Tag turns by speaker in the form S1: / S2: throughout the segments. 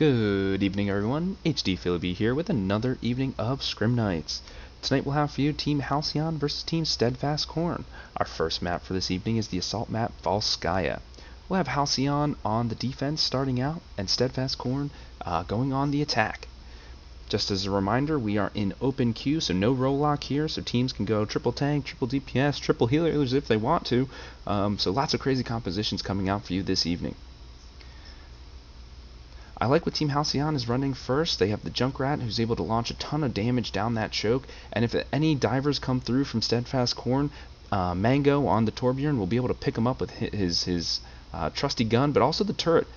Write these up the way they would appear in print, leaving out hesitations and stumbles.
S1: Good evening, everyone. HDPhillyB here with another evening of Scrim Nights. Tonight we'll have for you Team Halcyon versus Team Steadfast Corn. Our first map for this evening is the assault map Volskaya. We'll have Halcyon on the defense starting out and Steadfast Corn going on the attack. Just as a reminder, we are in open queue, so no roll lock here, so teams can go triple tank, triple DPS, triple healers if they want to. So lots of crazy compositions coming out for you this evening. I like what Team Halcyon is running first. They have the Junkrat, who's able to launch a ton of damage down that choke, and if any divers come through from Steadfast Corn, Mango on the Torbjorn will be able to pick him up with his trusty gun, but also the turret.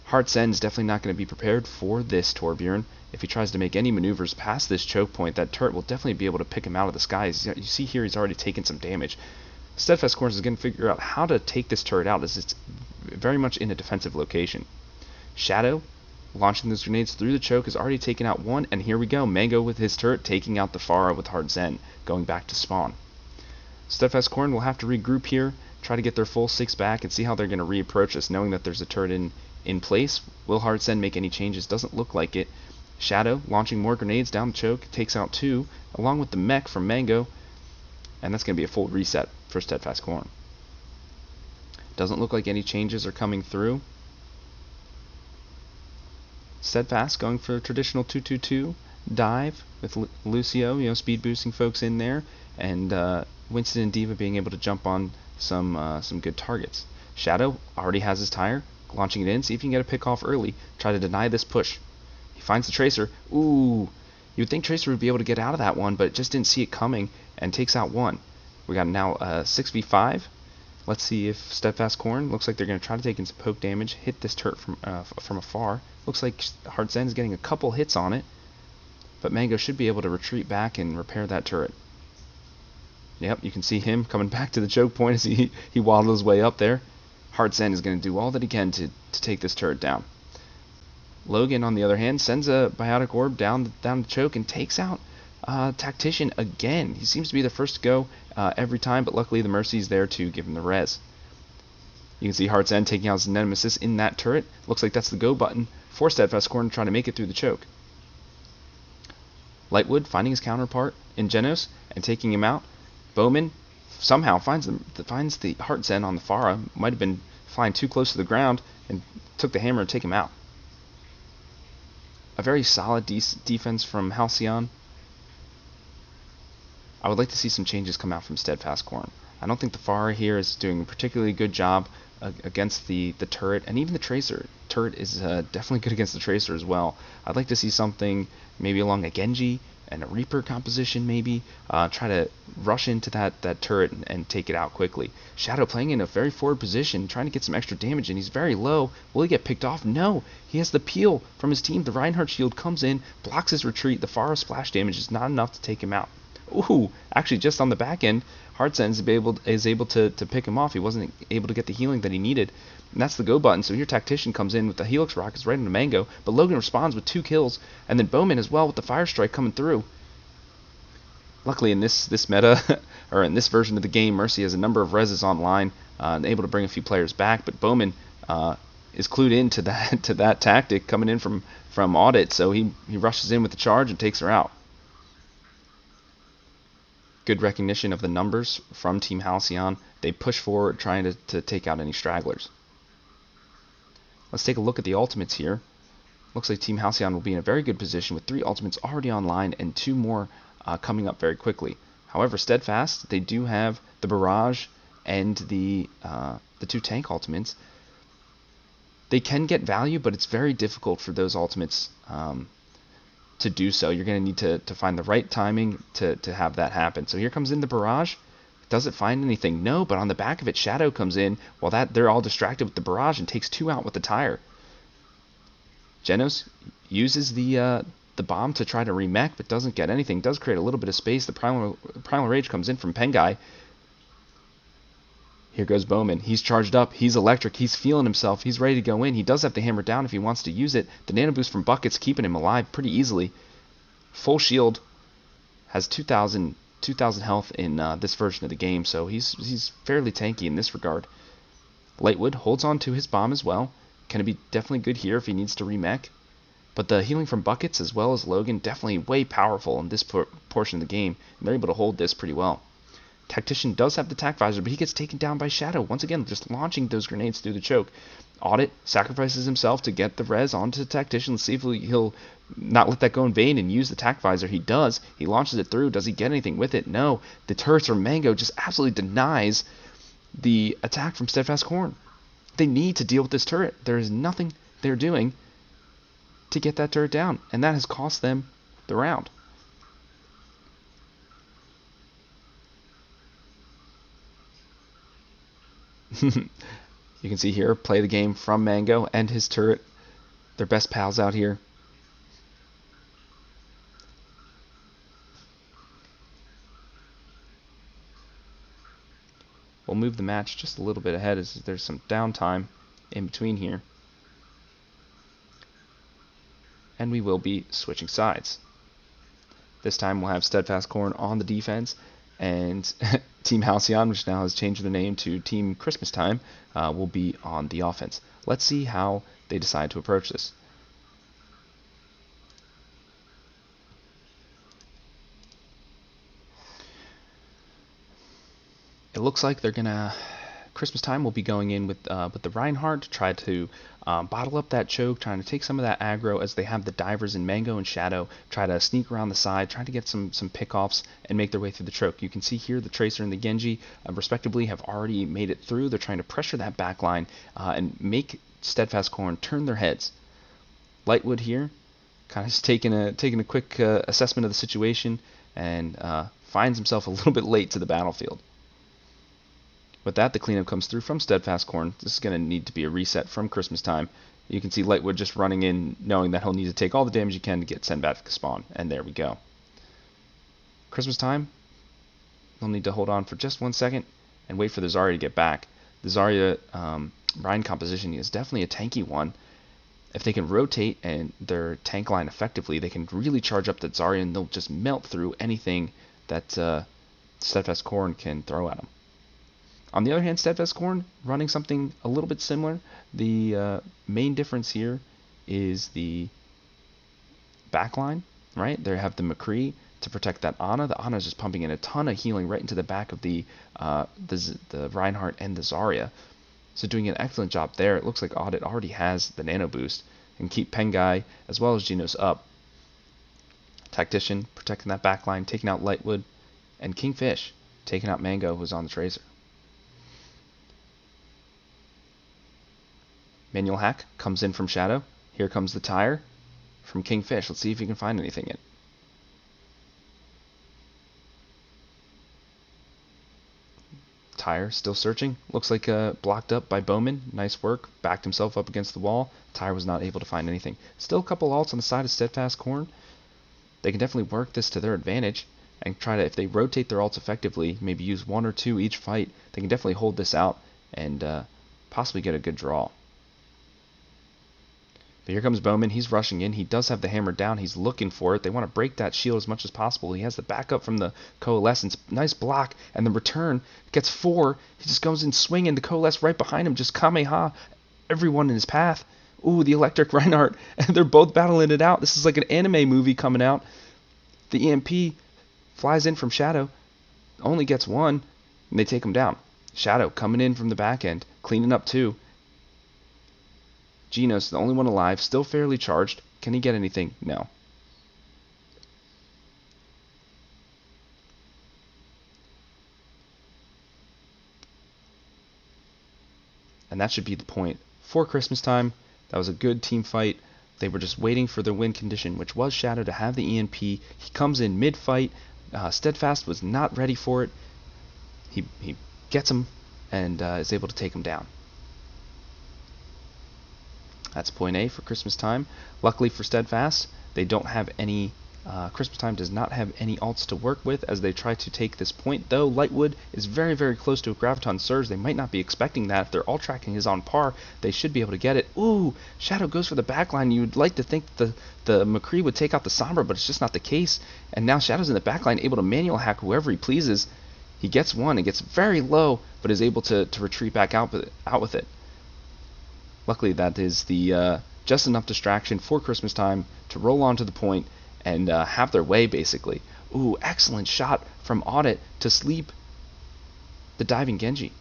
S1: Heart's End is definitely not going to be prepared for this Torbjorn. If he tries to make any maneuvers past this choke point, that turret will definitely be able to pick him out of the skies. You see here he's already taken some damage. Steadfast Corn is going to figure out how to take this turret out, as it's very much in a defensive location. Shadow, launching those grenades through the choke, has already taken out one, and here we go. Mango with his turret taking out the Pharah with Heart's End, going back to spawn. Steadfast Corn will have to regroup here, try to get their full 6 back, and see how they're going to reapproach this, knowing that there's a turret in place. Will Heart's End make any changes? Doesn't look like it. Shadow, launching more grenades down the choke, takes out 2, along with the mech from Mango, and that's going to be a full reset for Steadfast Corn. Doesn't look like any changes are coming through. Steadfast going for a traditional 2-2-2 dive with Lucio, speed boosting folks in there, and Winston and D.Va being able to jump on some good targets. Shadow already has his tire, launching it in, see if he can get a pick off early, try to deny this push. He finds the Tracer. Ooh, you'd think Tracer would be able to get out of that one, but just didn't see it coming, and takes out one. We got now 6v5. Let's see if Steadfast Corn, looks like they're going to try to take in some poke damage, hit this turret from afar. Looks like Heart's End is getting a couple hits on it, but Mango should be able to retreat back and repair that turret. Yep, you can see him coming back to the choke point as he waddles his way up there. Heart's End is going to do all that he can to take this turret down. Logan, on the other hand, sends a biotic orb down the choke and takes out Tactician again. He seems to be the first to go every time, but luckily the Mercy's there to give him the res. You can see Heart's End taking out his nemesis in that turret. Looks like that's the go button for Steadfast Corn trying to make it through the choke. Lightwood finding his counterpart in Genos and taking him out. Bowman somehow finds the Heart's End on the Pharah. Might have been flying too close to the ground and took the hammer to take him out. A very solid defense from Halcyon. I would like to see some changes come out from Steadfast Corn. I don't think the Pharah here is doing a particularly good job against the turret, and even the Tracer. Turret is definitely good against the Tracer as well. I'd like to see something maybe along a Genji and a Reaper composition maybe. Try to rush into that turret and take it out quickly. Shadow playing in a very forward position, trying to get some extra damage, and he's very low. Will he get picked off? No! He has the peel from his team. The Reinhardt shield comes in, blocks his retreat. The Pharah splash damage is not enough to take him out. Ooh, actually just on the back end, Heart's End is able to pick him off. He wasn't able to get the healing that he needed. And that's the go button. So here Tactician comes in with the Helix Rockets right into Mango, but Logan responds with 2 kills, and then Bowman as well with the Fire Strike coming through. Luckily in this meta, or in this version of the game, Mercy has a number of reses online, and able to bring a few players back, but Bowman is clued into that tactic coming in from Audit, so he rushes in with the charge and takes her out. Good recognition of the numbers from Team Halcyon. They push forward trying to take out any stragglers. Let's take a look at the ultimates here. Looks like Team Halcyon will be in a very good position with 3 ultimates already online and 2 more coming up very quickly. However, Steadfast, they do have the Barrage and the 2 tank ultimates. They can get value, but it's very difficult for those ultimates to do so. You're going to need to find the right timing to have that happen. So here comes in the Barrage. Does it find anything? No, but on the back of it, Shadow comes in while they're all distracted with the Barrage and takes 2 out with the tire. Genos uses the bomb to try to remech, but doesn't get anything. Does create a little bit of space. The Primal Rage comes in from Pengai. Here goes Bowman. He's charged up. He's electric. He's feeling himself. He's ready to go in. He does have the hammer down if he wants to use it. The nano boost from Bucket's keeping him alive pretty easily. Full shield. Has 2,000 health in this version of the game, so he's fairly tanky in this regard. Lightwood holds on to his bomb as well. Can it be definitely good here if he needs to remech? But the healing from buckets as well as Logan, definitely way powerful in this portion of the game. And they're able to hold this pretty well. Tactician does have the tac visor, but he gets taken down by Shadow. Once again, just launching those grenades through the choke. Audit sacrifices himself to get the res onto the Tactician. Let's see if he'll not let that go in vain and use the tac visor. He does. He launches it through. Does he get anything with it? No. The turrets from Mango just absolutely denies the attack from Steadfast Corn. They need to deal with this turret. There is nothing they're doing to get that turret down, and that has cost them the round. You can see here, play the game from Mango and his turret. They're best pals out here. We'll move the match just a little bit ahead as there's some downtime in between here. And we will be switching sides. This time we'll have Steadfast Corn on the defense, and Team Halcyon, which now has changed their name to Team Christmastime, will be on the offense. Let's see how they decide to approach this. It looks like they're gonna Christmastime will be going in with the Reinhardt to try to bottle up that choke, trying to take some of that aggro as they have the divers in Mango and Shadow, try to sneak around the side, trying to get some pickoffs and make their way through the choke. You can see here the Tracer and the Genji, respectively, have already made it through. They're trying to pressure that back line and make Steadfast Corn turn their heads. Lightwood here, kind of just taking a quick assessment of the situation and finds himself a little bit late to the battlefield. With that, the cleanup comes through from Steadfast Corn. This is going to need to be a reset from Christmastime. You can see Lightwood just running in, knowing that he'll need to take all the damage he can to get sent back to the spawn. And there we go. Christmastime, they'll need to hold on for just 1 second and wait for the Zarya to get back. The Zarya Ryan composition is definitely a tanky one. If they can rotate and their tank line effectively, they can really charge up that Zarya and they'll just melt through anything that Steadfast Corn can throw at them. On the other hand, Steadfast Corn running something a little bit similar. The main difference here is the backline, right? They have the McCree to protect that Ana. The Ana is just pumping in a ton of healing right into the back of the Reinhardt and the Zarya. So doing an excellent job there. It looks like Audit already has the nano boost and keep Pengai as well as Genos up. Tactician protecting that backline, taking out Lightwood, and Kingfish taking out Mango, who's on the Tracer. Manual hack comes in from Shadow. Here comes the tire from Kingfish. Let's see if he can find anything in. Tire still searching. Looks like blocked up by Bowman. Nice work. Backed himself up against the wall. Tire was not able to find anything. Still a couple ults on the side of Steadfast Corn. They can definitely work this to their advantage and try to, if they rotate their ults effectively, maybe use 1 or 2 each fight, they can definitely hold this out and possibly get a good draw. But here comes Bowman. He's rushing in. He does have the hammer down. He's looking for it. They want to break that shield as much as possible. He has the backup from the Coalescence. Nice block. And the return gets 4. He just goes in swinging. The Coalesce right behind him. Just Kameha everyone in his path. Ooh, the Electric Reinhardt. And they're both battling it out. This is like an anime movie coming out. The EMP flies in from Shadow. Only gets 1. And they take him down. Shadow coming in from the back end. Cleaning up 2. Genos, the only one alive, still fairly charged. Can he get anything? No. And that should be the point. For Christmastime, that was a good team fight. They were just waiting for their win condition, which was Shadow to have the EMP. He comes in mid-fight. Steadfast was not ready for it. He gets him and is able to take him down. That's point A for Christmastime. Luckily for Steadfast, they don't have any, Christmastime does not have any ults to work with as they try to take this point, though Lightwood is very, very close to a Graviton Surge. They might not be expecting that. If their ult tracking is on par, they should be able to get it. Ooh, Shadow goes for the backline. You would like to think the McCree would take out the Sombra, but it's just not the case. And now Shadow's in the backline, able to manual hack whoever he pleases. He gets 1, it gets very low, but is able to retreat back out with it. Luckily, that is the just enough distraction for Christmastime to roll onto the point and have their way, basically. Ooh, excellent shot from Audit to sleep the diving Genji.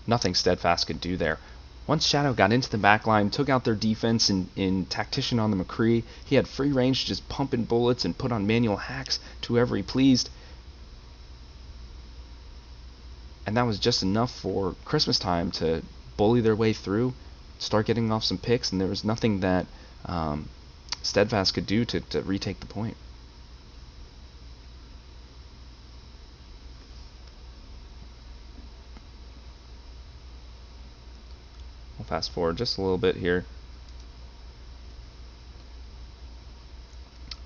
S1: Nothing Steadfast could do there. Once Shadow got into the backline, took out their defense in Tactician on the McCree, he had free range to just pump in bullets and put on manual hacks to whoever he pleased. And that was just enough for Christmastime to bully their way through, start getting off some picks, and there was nothing that Steadfast could do to retake the point. We'll fast forward just a little bit here.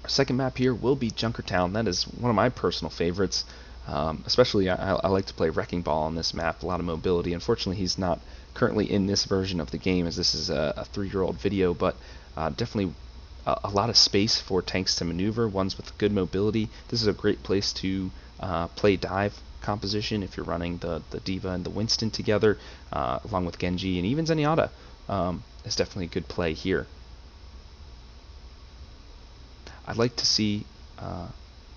S1: Our second map here will be Junkertown. That is one of my personal favorites. Especially, I like to play Wrecking Ball on this map. A lot of mobility. Unfortunately, he's not currently in this version of the game, as this is a 3-year-old video, but definitely a lot of space for tanks to maneuver, ones with good mobility. This is a great place to play dive composition if you're running the D.Va and the Winston together, along with Genji and even Zenyatta. It's definitely a good play here. I'd like to see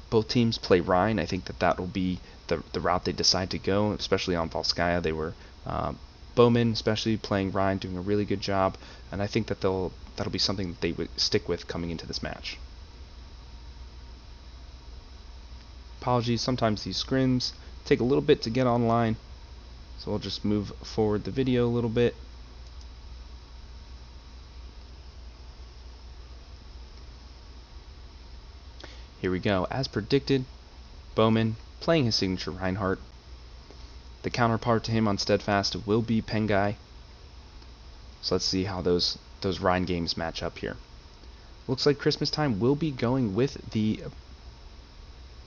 S1: both teams play Rhine. I think that will be the route they decide to go, especially on Volskaya. They were Bowman, especially playing Rhine, doing a really good job, and I think that'll be something that they would stick with coming into this match. Apologies, sometimes these scrims take a little bit to get online, so we'll just move forward the video a little bit. Here we go. As predicted, Bowman playing his signature Reinhardt. The counterpart to him on Steadfast will be Pengai. So let's see how those Rhine games match up here. Looks like Christmastime will be going with the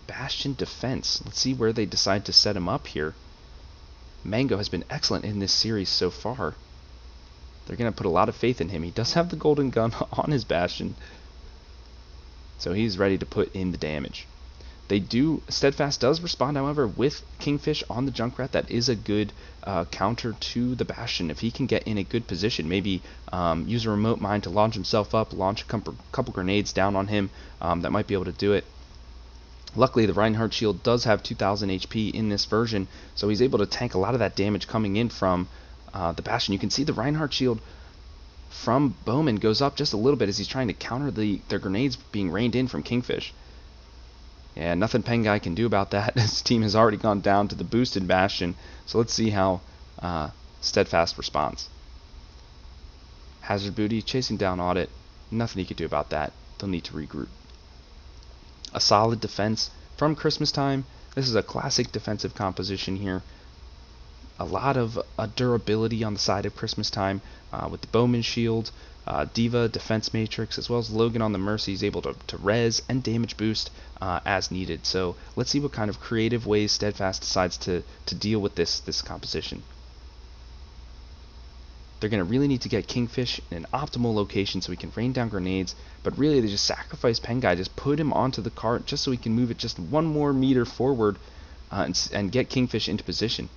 S1: Bastion defense. Let's see where they decide to set him up here. Mango has been excellent in this series so far. They're going to put a lot of faith in him. He does have the golden gun on his Bastion, so he's ready to put in the damage. Steadfast does respond, however, with Kingfish on the Junkrat. That is a good counter to the Bastion. If he can get in a good position, maybe use a remote mine to launch himself up, launch a couple grenades down on him, that might be able to do it. Luckily, the Reinhardt shield does have 2000 HP in this version, so he's able to tank a lot of that damage coming in from the Bastion. You can see the Reinhardt shield from Bowman goes up just a little bit as he's trying to counter their grenades being rained in from Kingfish. Yeah, nothing Pengai can do about that. His team has already gone down to the boosted Bastion, so let's see how Steadfast responds. Hazard Booty chasing down Audit. Nothing he could do about that. They'll need to regroup. A solid defense from Christmastime. This is a classic defensive composition here. A lot of durability on the side of Christmastime with the Bowman shield, D.Va defense matrix, as well as Logan on the Mercy is able to res and damage boost as needed. So let's see what kind of creative ways Steadfast decides to deal with this composition. They're going to really need to get Kingfish in an optimal location so he can rain down grenades, but really they just sacrifice Pengai, just put him onto the cart just so he can move it just one more meter forward and get Kingfish into position.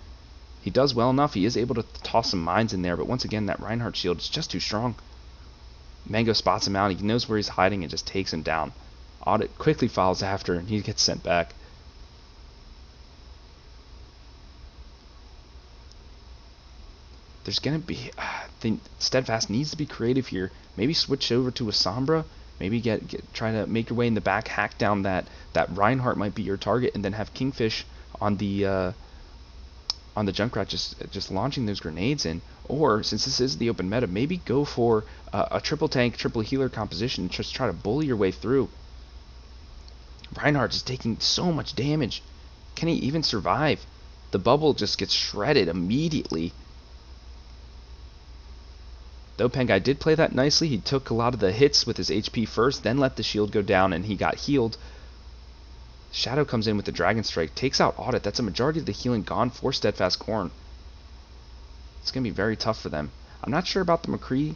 S1: He does well enough. He is able to toss some mines in there, but once again, that Reinhardt shield is just too strong. Mango spots him out. He knows where he's hiding and just takes him down. Audit quickly follows after, and he gets sent back. There's going to be... Steadfast needs to be creative here. Maybe switch over to a Sombra. Maybe try to make your way in the back, hack down that Reinhardt might be your target, and then have Kingfish on the Junkrat just launching those grenades in. Or, since this is the open meta, maybe go for a triple tank, triple healer composition and just try to bully your way through. Reinhardt is taking so much damage. Can he even survive? The bubble just gets shredded immediately. Though Pengai did play that nicely, he took a lot of the hits with his HP first, then let the shield go down, and he got healed. Shadow comes in with the Dragon Strike, takes out Audit. That's a majority of the healing gone for Steadfast Corn. It's going to be very tough for them. I'm not sure about the McCree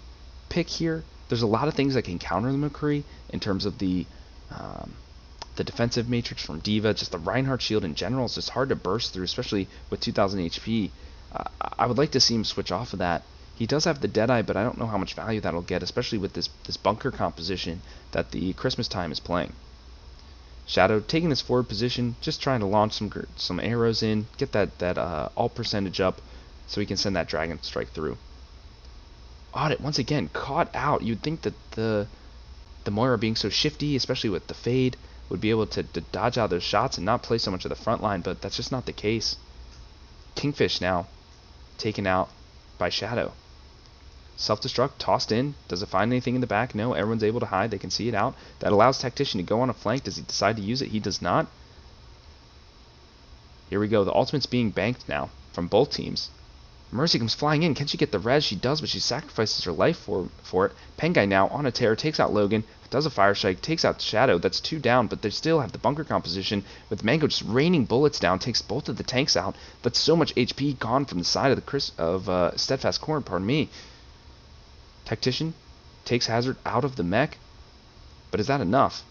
S1: pick here. There's a lot of things that can counter the McCree in terms of the the defensive matrix from Diva, just the Reinhardt shield in general is just hard to burst through, especially with 2000 HP. I would like to see him switch off of that. He does have the Deadeye, but I don't know how much value that'll get, especially with this bunker composition that the Christmastime is playing. Shadow taking this forward position, just trying to launch some arrows in, get that all percentage up, so he can send that Dragon Strike through. Audit once again caught out. You'd think that the Moira being so shifty, especially with the fade, would be able to dodge out those shots and not play so much of the front line, but that's just not the case. Kingfish now taken out by Shadow. Self-destruct, tossed in. Does it find anything in the back? No, everyone's able to hide. They can see it out. That allows Tactician to go on a flank. Does he decide to use it? He does not. Here we go. The ultimate's being banked now from both teams. Mercy comes flying in. Can she get the res? She does, but she sacrifices her life for it. Pengai now on a tear, takes out Logan, does a fire strike, takes out Shadow. That's 2 down, but they still have the bunker composition with Mango just raining bullets down, takes both of the tanks out. That's so much HP gone from the side of the Steadfast corner, pardon me. Tactician takes Hazard out of the mech, but is that enough?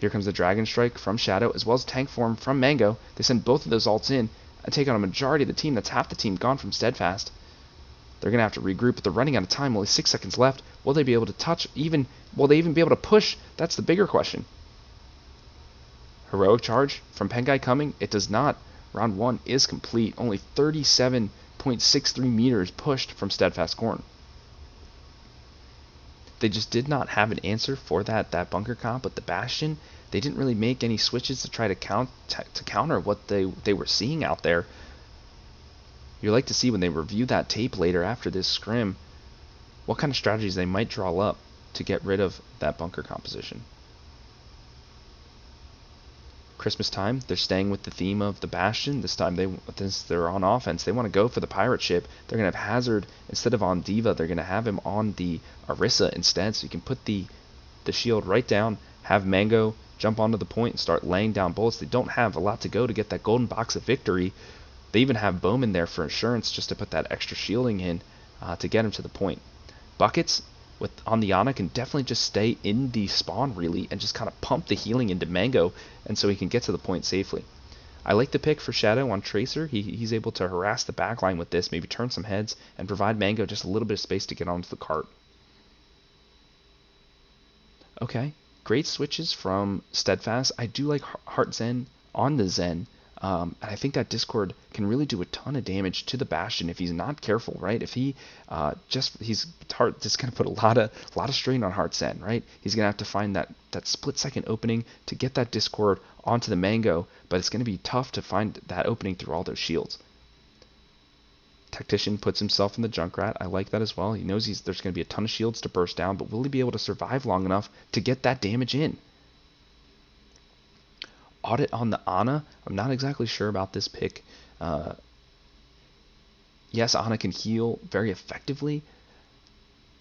S1: Here comes the Dragon Strike from Shadow, as well as Tank Form from Mango. They send both of those ults in and take out a majority of the team. That's half the team gone from Steadfast. They're going to have to regroup, but they're running out of time. Only 6 seconds left. Will they be able to touch even? Will they even be able to push? That's the bigger question. Heroic charge from Pengai coming. It does not. Round 1 is complete. Only 37.63 meters pushed from Steadfast corner. They just did not have an answer for that bunker comp, but the Bastion, they didn't really make any switches to try to counter what they were seeing out there. You'd like to see when they review that tape later after this scrim, what kind of strategies they might draw up to get rid of that bunker composition. Christmastime, they're staying with the theme of the Bastion. This time they're on offense. They want to go for the pirate ship. They're going to have Hazard instead of on Diva. They're going to have him on the Orisa instead, so you can put the shield right down, have Mango jump onto the point and start laying down bullets. They don't have a lot to go to get that golden box of victory. They even have Bowman there for insurance just to put that extra shielding in to get him to the point. Buckets on the Ana can definitely just stay in the spawn really and just kind of pump the healing into Mango, and so he can get to the point safely. I like the pick for Shadow on Tracer. He's able to harass the backline with this, maybe turn some heads, and provide Mango just a little bit of space to get onto the cart. Okay, great switches from Steadfast. I do like Heart Zen on the Zen. And I think that Discord can really do a ton of damage to the Bastion if he's not careful, right? If he he's going to put a lot of strain on Heart Zen, right? He's going to have to find that split second opening to get that Discord onto the Mango, but it's going to be tough to find that opening through all those shields. Tactician puts himself in the Junkrat. I like that as well. He knows there's going to be a ton of shields to burst down, but will he be able to survive long enough to get that damage in? Audit on the Ana. I'm not exactly sure about this pick. Yes, Ana can heal very effectively,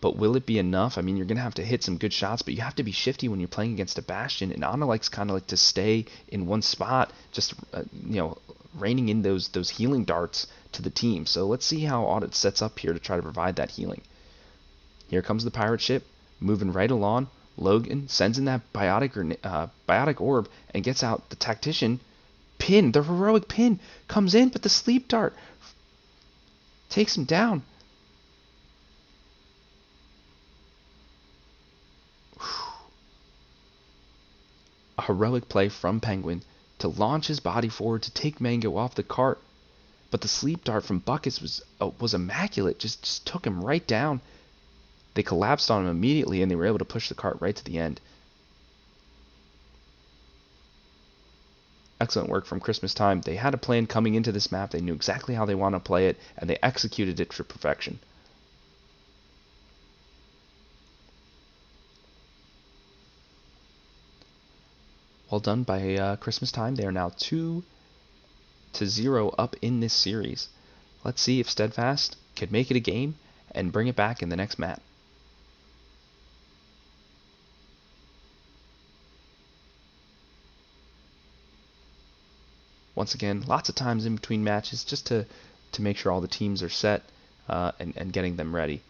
S1: but will it be enough? I mean, you're going to have to hit some good shots, but you have to be shifty when you're playing against a Bastion, and Ana likes kind of like to stay in one spot, just raining in those healing darts to the team. So let's see how Audit sets up here to try to provide that healing. Here comes the pirate ship, moving right along. Logan sends in that biotic orb and gets out the Tactician. Pin, the heroic pin, comes in, but the sleep dart takes him down. A heroic play from Penguin to launch his body forward to take Mango off the cart, but the sleep dart from Buckets was immaculate, just took him right down. They collapsed on him immediately, and they were able to push the cart right to the end. Excellent work from Christmastime. They had a plan coming into this map. They knew exactly how they want to play it, and they executed it to perfection. Well done by Christmastime. They are now 2-0 up in this series. Let's see if Steadfast could make it a game and bring it back in the next map. Once again, lots of times in between matches just to make sure all the teams are set and getting them ready.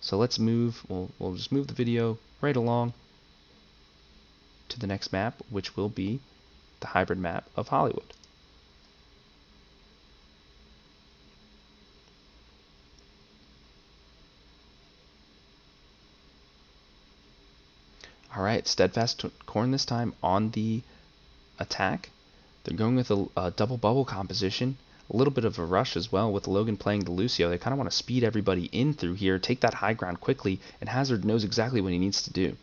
S1: So let's move. We'll just move the video right along. to the next map, which will be the hybrid map of Hollywood. Alright, Steadfast Corn this time on the attack. They're going with a double bubble composition. A little bit of a rush as well with Logan playing the Lucio. They kind of want to speed everybody in through here, take that high ground quickly, and Hazard knows exactly what he needs to do.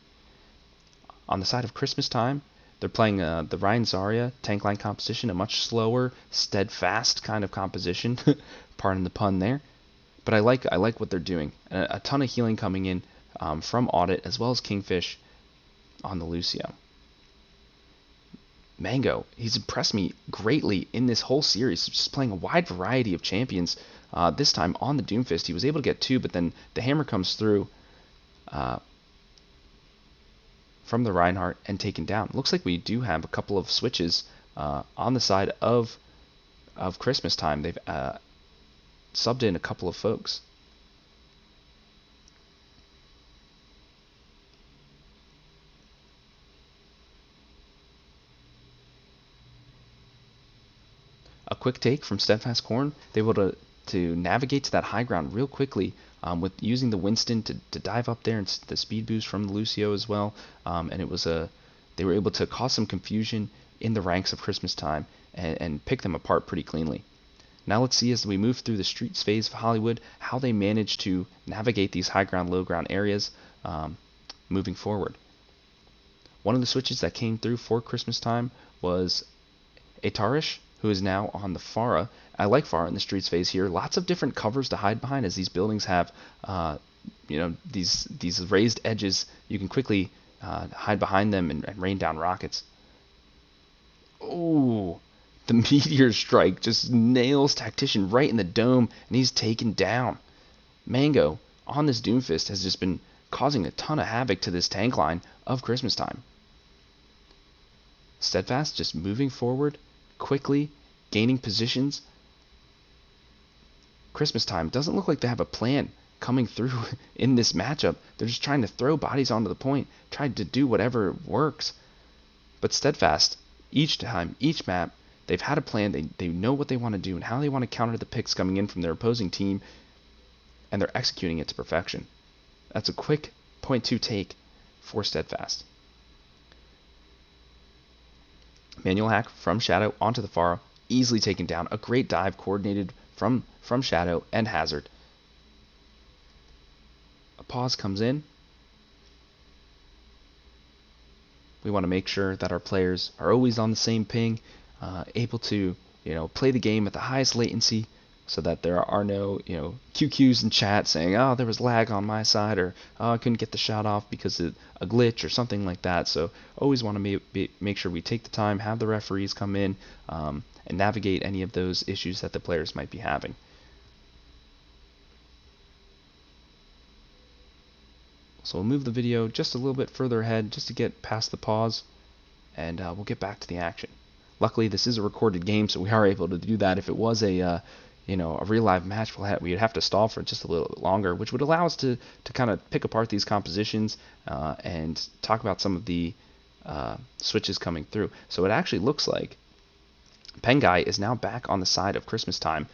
S1: On the side of Christmastime, they're playing the Ryan Zarya tank line composition, a much slower, steadfast kind of composition. Pardon the pun there. But I like what they're doing. A ton of healing coming in from Audit as well as Kingfish on the Lucio. Mango, he's impressed me greatly in this whole series, just playing a wide variety of champions. This time on the Doomfist, he was able to get 2, but then the hammer comes through from the Reinhardt and taken down. Looks like we do have a couple of switches on the side of Christmastime. They've subbed in a couple of folks. A quick take from Steadfast Corn. They were able to navigate to that high ground real quickly with using the Winston to dive up there and the speed boost from the Lucio as well. And it was they were able to cause some confusion in the ranks of Christmastime and pick them apart pretty cleanly. Now let's see, as we move through the streets phase of Hollywood, how they manage to navigate these high ground, low ground areas moving forward. One of the switches that came through for Christmastime was Atarish, who is now on the Pharah. I like Pharah in the streets phase here. Lots of different covers to hide behind, as these buildings have, these raised edges. You can quickly hide behind them and rain down rockets. Oh, the meteor strike just nails Tactician right in the dome, and he's taken down. Mango on this Doomfist has just been causing a ton of havoc to this tank line of Christmastime. Steadfast just moving forward quickly, gaining positions. Christmastime doesn't look like they have a plan coming through in this matchup. They're just trying to throw bodies onto the point, trying to do whatever works. But Steadfast, each time, each map, they've had a plan. They know what they want to do and how they want to counter the picks coming in from their opposing team, and they're executing it to perfection. That's a quick 0.2 take for Steadfast. Manual hack from Shadow onto the Pharah, easily taken down. A great dive coordinated from Shadow and Hazard. A pause comes in. We want to make sure that our players are always on the same ping, able to play the game at the highest latency, so that there are no QQs in chat saying, oh, there was lag on my side, or oh, I couldn't get the shot off because of a glitch or something like that. So always want to make sure we take the time, have the referees come in and navigate any of those issues that the players might be having. So we'll move the video just a little bit further ahead just to get past the pause, and we'll get back to the action. Luckily, this is a recorded game, so we are able to do that. If it was a real live match, we'd have to stall for just a little bit longer, which would allow us to kind of pick apart these compositions and talk about some of the switches coming through. So it actually looks like Pengai is now back on the side of Christmastime.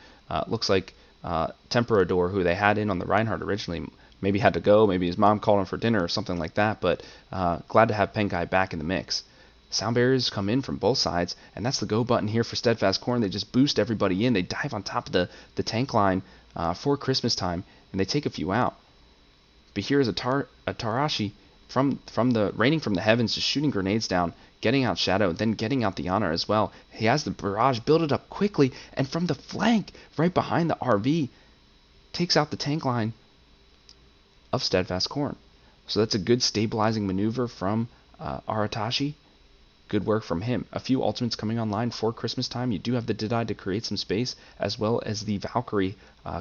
S1: Looks like Temperador, who they had in on the Reinhardt originally, maybe had to go, maybe his mom called him for dinner or something like that, but glad to have Pengai back in the mix. Sound barriers come in from both sides, and that's the go button here for Steadfast Corn. They just boost everybody in. They dive on top of the tank line for Christmastime, and they take a few out. But here is a Tarashi from the raining from the heavens, just shooting grenades down, getting out Shadow, then getting out the Honor as well. He has the barrage, build it up quickly, and from the flank, right behind the RV, takes out the tank line of Steadfast Corn. So that's a good stabilizing maneuver from Aratashi. Good work from him. A few ultimates coming online for Christmastime. You do have the Deadeye to create some space, as well as the Valkyrie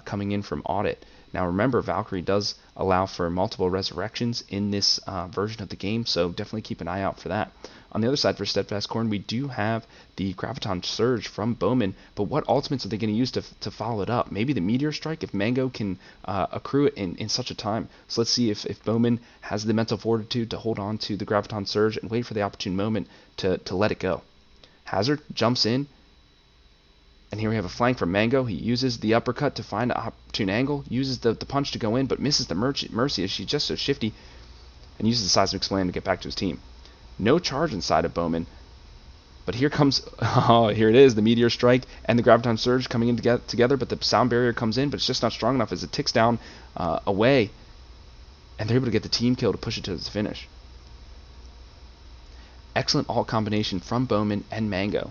S1: coming in from Audit. Now remember, Valkyrie does allow for multiple resurrections in this version of the game, so definitely keep an eye out for that. On the other side for Steadfast Corn, we do have the Graviton Surge from Bowman, but what ultimates are they going to use to follow it up? Maybe the Meteor Strike if Mango can accrue it in such a time. So let's see if Bowman has the mental fortitude to hold on to the Graviton Surge and wait for the opportune moment to let it go. Hazard jumps in, and here we have a flank from Mango. He uses the uppercut to find an opportune angle, uses the punch to go in, but misses the Mercy as she's just so shifty, and uses the Seismic Slam to get back to his team. No charge inside of Bowman, but here comes, oh, here it is, the Meteor Strike and the Graviton Surge coming in together, but the sound barrier comes in, but it's just not strong enough as it ticks down away, and they're able to get the team kill to push it to its finish. Excellent ult combination from Bowman and Mango.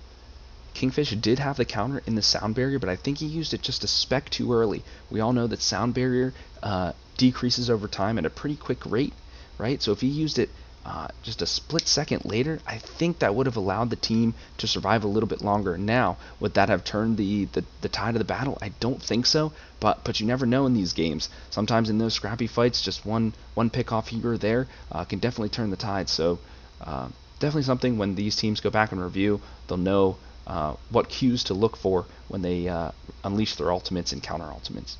S1: Kingfish did have the counter in the sound barrier, but I think he used it just a speck too early. We all know that sound barrier decreases over time at a pretty quick rate, right? So if he used it just a split second later, I think that would have allowed the team to survive a little bit longer. Now, would that have turned the tide of the battle? I don't think so, but you never know in these games. Sometimes in those scrappy fights, just one pick off here or there can definitely turn the tide. So definitely something when these teams go back and review, they'll know what cues to look for when they unleash their ultimates and counter ultimates.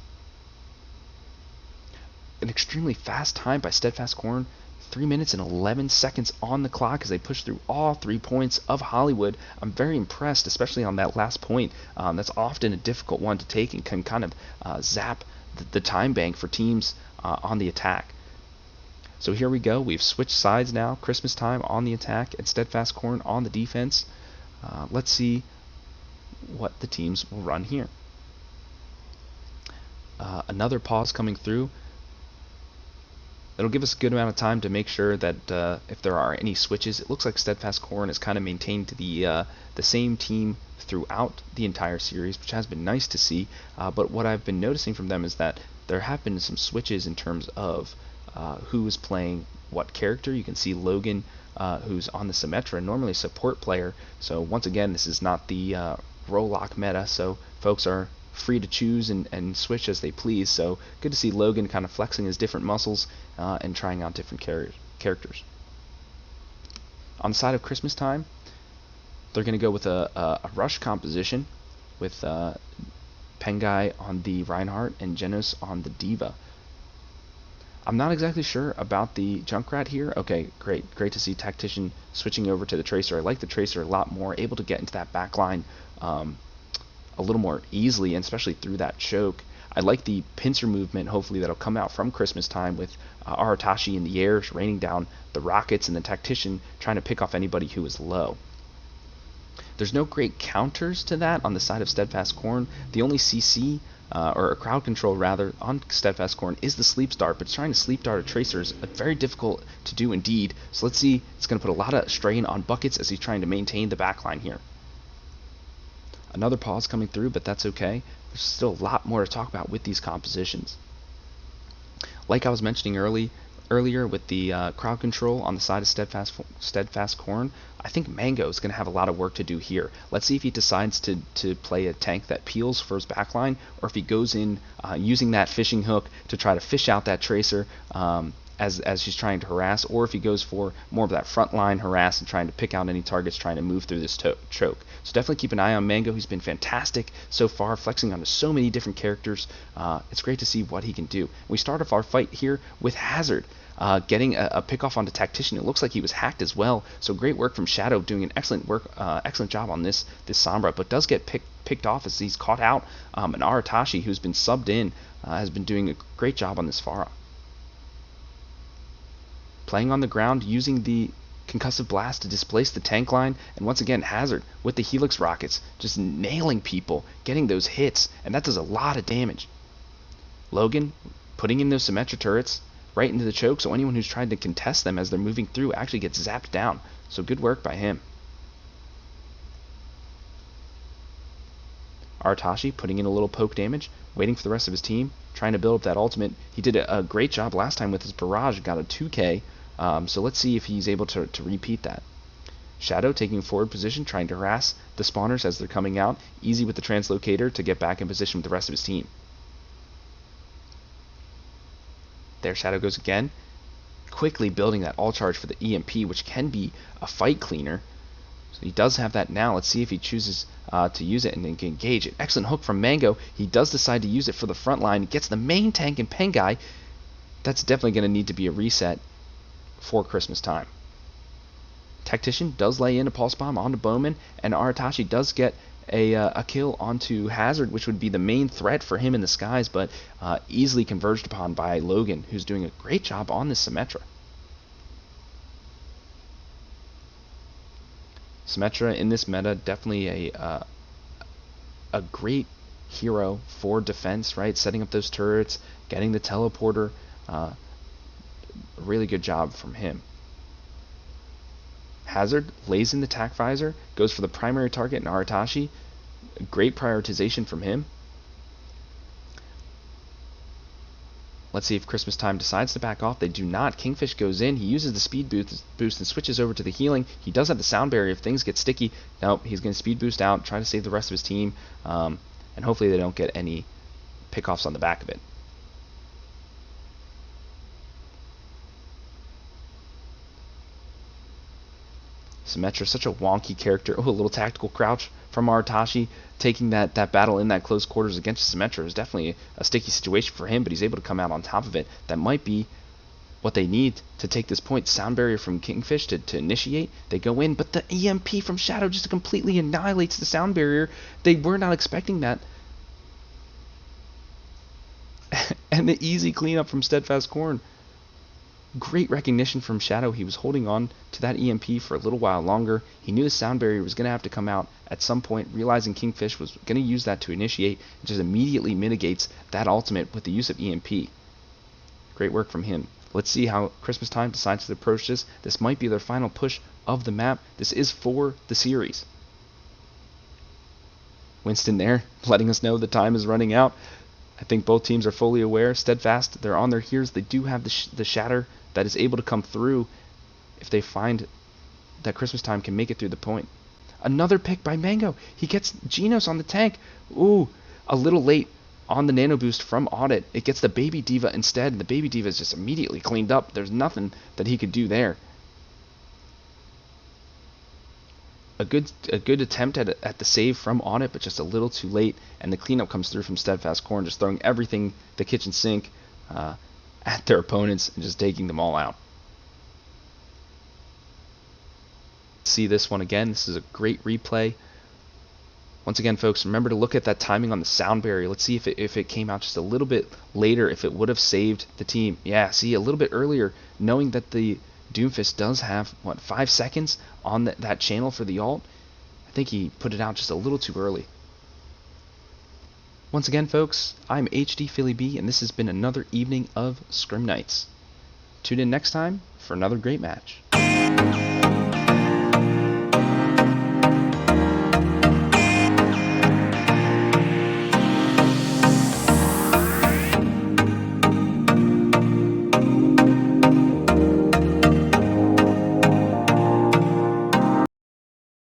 S1: An extremely fast time by Steadfast Corn, 3 minutes and 11 seconds on the clock as they push through all 3 points of Hollywood. I'm very impressed, especially on that last point. That's often a difficult one to take and can kind of zap the time bank for teams on the attack. So here we go. We've switched sides now. Christmastime on the attack and Steadfast Corn on the defense. Let's see what the teams will run here. Another pause coming through. It'll give us a good amount of time to make sure that if there are any switches, it looks like Steadfast Corn has kind of maintained the same team throughout the entire series, which has been nice to see. But what I've been noticing from them is that there have been some switches in terms of who is playing what character. You can see Logan, who's on the Symmetra, normally a support player. So once again, this is not the role lock meta, so folks are free to choose and switch as they please. So good to see Logan kind of flexing his different muscles and trying out different characters. On the side of Christmastime, they're going to go with a rush composition with Pengai on the Reinhardt and Genos on the Diva. I'm not exactly sure about the Junkrat here. Okay, great to see Tactician switching over to the Tracer. I like the Tracer a lot more, able to get into that back line a little more easily, and especially through that choke. I like the pincer movement, hopefully that'll come out from Christmastime with Aratashi in the air, raining down the rockets, and the Tactician trying to pick off anybody who is low. There's no great counters to that on the side of Steadfast Corn. The only CC, or crowd control rather, on Steadfast Corn is the sleep dart, but trying to sleep dart a Tracer is very difficult to do indeed. So let's see, it's going to put a lot of strain on Buckets as he's trying to maintain the backline here. Another pause coming through, but that's okay. There's still a lot more to talk about with these compositions. Like I was mentioning earlier with the crowd control on the side of Steadfast Corn, I think Mango is going to have a lot of work to do here. Let's see if he decides to play a tank that peels for his backline, or if he goes in using that fishing hook to try to fish out that Tracer as she's trying to harass, or if he goes for more of that frontline harass and trying to pick out any targets trying to move through this choke. So definitely keep an eye on Mango. He's been fantastic so far, flexing onto so many different characters. It's great to see what he can do. We start off our fight here with Hazard. Getting a pick off onto Tactician. It looks like he was hacked as well. So great work from Shadow, doing an excellent job on this Sombra, but does get picked off as he's caught out. And Aratashi, who's been subbed in, has been doing a great job on this Pharah. Playing on the ground, using the concussive blast to displace the tank line, and once again Hazard with the Helix rockets, just nailing people, getting those hits, and that does a lot of damage. Logan putting in those Symmetra turrets right into the choke, so anyone who's trying to contest them as they're moving through actually gets zapped down. So good work by him. Aratashi putting in a little poke damage, waiting for the rest of his team, trying to build up that ultimate. He did a great job last time with his barrage, got a 2k, so let's see if he's able to repeat that. Shadow taking forward position, trying to harass the spawners as they're coming out, easy with the translocator to get back in position with the rest of his team. There Shadow goes again. quickly building that all charge for the EMP, which can be a fight cleaner. So he does have that now. Let's see if he chooses to use it and then engage it. Excellent hook from Mango. He does decide to use it for the front line. He gets the main tank and Pengai. That's definitely going to need to be a reset for Christmastime. Tactician does lay in a pulse bomb onto Bowman, and Aratashi does get a kill onto Hazard, which would be the main threat for him in the skies, but easily converged upon by Logan, who's doing a great job on this Symmetra. Symmetra in this meta, definitely a great hero for defense, right? Setting up those turrets, getting the teleporter, really good job from him. Hazard lays in the tac visor, goes for the primary target in Aratashi. Great prioritization from him. Let's see if Christmastime decides to back off. They do not. Kingfish goes in. He uses the speed boost and switches over to the healing. He does have the sound barrier if things get sticky. Nope, he's going to speed boost out, try to save the rest of his team, and hopefully they don't get any pickoffs on the back of it. Symmetra, such a wonky character. Oh, a little tactical crouch from Aratashi, taking that battle in that close quarters against Symmetra is definitely a sticky situation for him, but he's able to come out on top of it. That might be what they need to take this point. Sound barrier from Kingfish to initiate. They go in, but the EMP from Shadow just completely annihilates the sound barrier. They were not expecting that. And the easy cleanup from Steadfast Corn. Great recognition from Shadow. He was holding on to that EMP for a little while longer. He knew the sound barrier was going to have to come out at some point, realizing Kingfish was going to use that to initiate. It just immediately mitigates that ultimate with the use of EMP. Great work from him. Let's see how Christmastime decides to approach this. This might be their final push of the map. This is for the series. Winston there, letting us know the time is running out. I think both teams are fully aware. Steadfast, they're on their heels. They do have the shatter that is able to come through if they find that Christmastime can make it through the point. Another pick by Mango. He gets Genos on the tank. Ooh, a little late on the nano boost from Audit. It gets the Baby Diva instead, and the Baby Diva is just immediately cleaned up. There's nothing that he could do there. A good attempt at the save from Audit, but just a little too late, and the cleanup comes through from Steadfast Corn, just throwing everything the kitchen sink at their opponents and just taking them all out. See this one again. This is a great replay. Once again, folks, remember to look at that timing on the sound barrier. Let's see if it came out just a little bit later, if it would have saved the team. Yeah, see, a little bit earlier, knowing that the Doomfist does have, 5 seconds on that channel for the ult. I think he put it out just a little too early. Once again, folks, I'm HDPhillyB, and this has been another evening of Scrim Nights. Tune in next time for another great match.